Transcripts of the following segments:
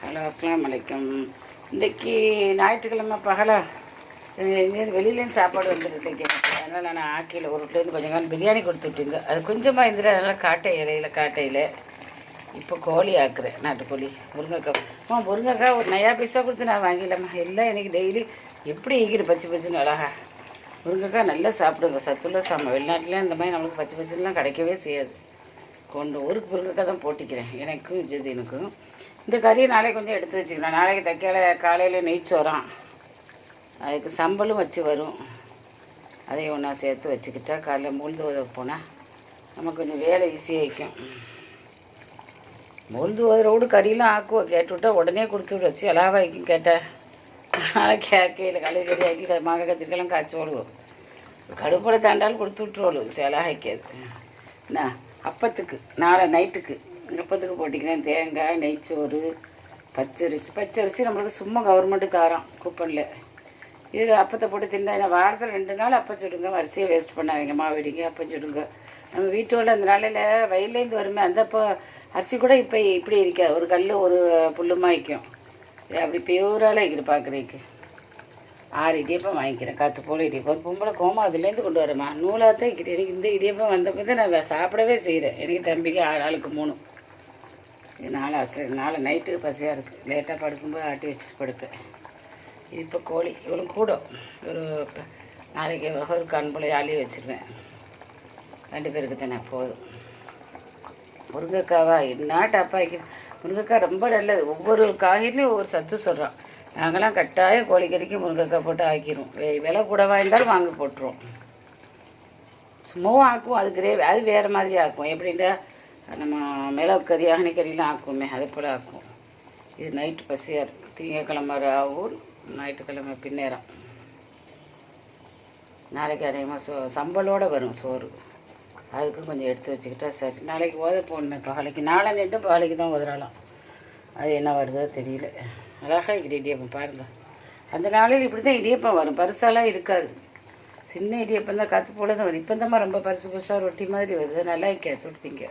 Hello, அஸ்ஸலாமு அலைக்கும். இன்றைக்கி ஞாயிற்றுக்கிழமை பகலா எங்கேருந்து வெளியிலேருந்து சாப்பாடு வந்துட்டு எனக்கு. அதனால் நான் ஆக்கியில் ஒரு வீட்டிலேருந்து கொஞ்சம் காலம் பிரியாணி கொடுத்து விட்டுங்க. அது கொஞ்சமாக இருந்துட்டு அதனால் காட்டையில் இப்போ கோழி ஆக்குறேன். நாட்டுக்கோழி முருங்கைக்காய். முருங்கைக்காய் ஒரு நயா பைசா கொடுத்து நான் வாங்கிடலாமா? எல்லாம் எனக்கு டெய்லி எப்படி ஈக்கிற பச்சுன்னு அழகா. முருங்கைக்காய் நல்லா சாப்பிடுங்க, சத்துள்ள சாமான். வெளிநாட்டில் இந்த மாதிரி நம்மளுக்கு பச்சுலாம் கிடைக்கவே செய்யாது. கொண்டு ஒரு முருங்கைக்காய் தான் போட்டிக்கிறேன், எனக்கும் ஜெதினுக்கும். இந்த கறியை நாளைக்கு கொஞ்சம் எடுத்து வச்சுக்கலாம். நாளைக்கு காலையில் நெய்ச்சோறான், அதுக்கு சம்பலும் வச்சு வரும். அதையும் ஒன்றா சேர்த்து வச்சுக்கிட்டா காலையில் முழுது உதவ போனால் நமக்கு கொஞ்சம் வேலை ஈஸியாகிக்கும். முழுது உதறோடு கறியெலாம் ஆக்குவோம். கேட்டுவிட்டா உடனே கொடுத்து விட வச்சு அலாவாய்க்கும். கேட்டேன் நாளைக்கு கேக்கையில் கழுவி கறி ஆக்கி மாங்காய் கத்திரிக்கெல்லாம் காய்ச்சி ஓடுவோம். கடுப்படை தாண்டாலும் கொடுத்து விட்டுருவோம். செலாகாய்க்காது. என்ன அப்பத்துக்கு நாளை நைட்டுக்கு அப்பத்துக்கு போட்டிக்கிறேன். தேங்காய், நெய்ச்சோறு, பச்சரிசி நம்மளுக்கு சும்மா கவர்மெண்ட்டு தாரோம் கூப்பனில். இது அப்பத்தை போட்டு தின்னா என்ன வாரத்தில் 2 நாள் அப்பம் சுடுங்க. வரிசையை வேஸ்ட் பண்ணாதீங்க. மாவடிங்க அப்பம் சுடுங்க. நம்ம வீட்டோட அந்த நாளையில் வயல்லேருந்து வருமே அந்த அரிசி கூட இப்போ இப்படி இருக்காது. ஒரு கல் ஒரு புல்லுமாய்க்கும். இது அப்படி பியூரால் வைக்கிற பார்க்குறதுக்கு 6 இடியப்பம் வாங்கிக்கிறேன். காற்று போல் இடியப்பம். ஒரு பொம்பளை கோமா அதுலேருந்து கொண்டு வரேம்மா. நூலாக தான் வைக்கிறேன். எனக்கு இந்த இடியப்பம் வந்தப்போ தான் நான் சாப்பிடவே செய்கிறேன். எனக்கு தம்பிக்கு ஆளுக்கு 3. இது நாளை நைட்டுக்கு பசியாக இருக்குது. லேட்டாக படுக்கும்போது ஆட்டி வச்சுட்டு படுப்பேன். இது இப்போ கோழி இவ்வளோ கூட ஒரு நாளைக்கு ஒரு கண்புளை ஆளி வச்சுருவேன். 2 பேருக்கு தானே போதும். முருங்கைக்காவா என்ன டப்பா வைக்கிறேன். முருங்கைக்காய் ரொம்ப நல்லது. ஒவ்வொரு காய்கறிலையும் ஒவ்வொரு சத்து சொல்கிறோம். நாங்களாம் கட்டாயம் கோழிக்கறிக்கு முருங்கைக்காய் போட்டு ஆக்கிடுவோம். விலை கூட வாங்கிட்டாலும் வாங்கி போட்டுருவோம். சும்மாவும் ஆக்குவோம். அது கிரேவி அது வேறு மாதிரி ஆக்குவோம். எப்படின்னா நம்ம மிளகு கறி அகனிக்கறிலாம் ஆக்குவோமே அது போல் ஆக்குவோம். இது நைட்டு பசியாக இருக்கும். திங்கக்கிழமை ஊர், ஞாயிற்றுக்கிழமை பின்னேரம். நாளைக்கு அநேகமாக சம்பளோடு வரும் சோறு. அதுக்கும் கொஞ்சம் எடுத்து வச்சுக்கிட்டா சரி. நாளைக்கு போடணும். பகலைக்கு நாளை நெட்டு பகலைக்கு தான் உதறலாம். அது என்ன வருதோ தெரியல. அழகாக இருக்கிற இடியப்பம் பாருங்கள். அந்த நாளையில் இப்படி தான் இடியப்பம் வரும். பரிசாலாம் இருக்காது. சின்ன இடியப்பம் தான் காற்று போல தான் வரும். இப்போ தான் ரொம்ப பரிசாக ரொட்டி மாதிரி வருது. நல்லா இருக்கா தொடுத்தீங்க.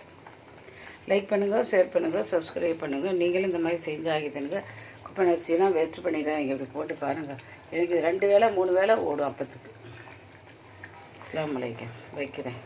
லைக் பண்ணுங்கள், ஷேர் பண்ணுங்கள், சப்ஸ்கிரைப் பண்ணுங்கள். நீங்களும் இந்த மாதிரி செஞ்சு ஆகிதுனுங்க. குப்பை அரிசியெல்லாம் வேஸ்ட்டு பண்ணிடாதீங்க. இப்படி போட்டு பாருங்கள். எனக்கு 2 வேளை 3 வேளை ஓடும் அப்பத்துக்கு. அஸ்ஸலாமு அலைக்கும். வைக்கிறேன்.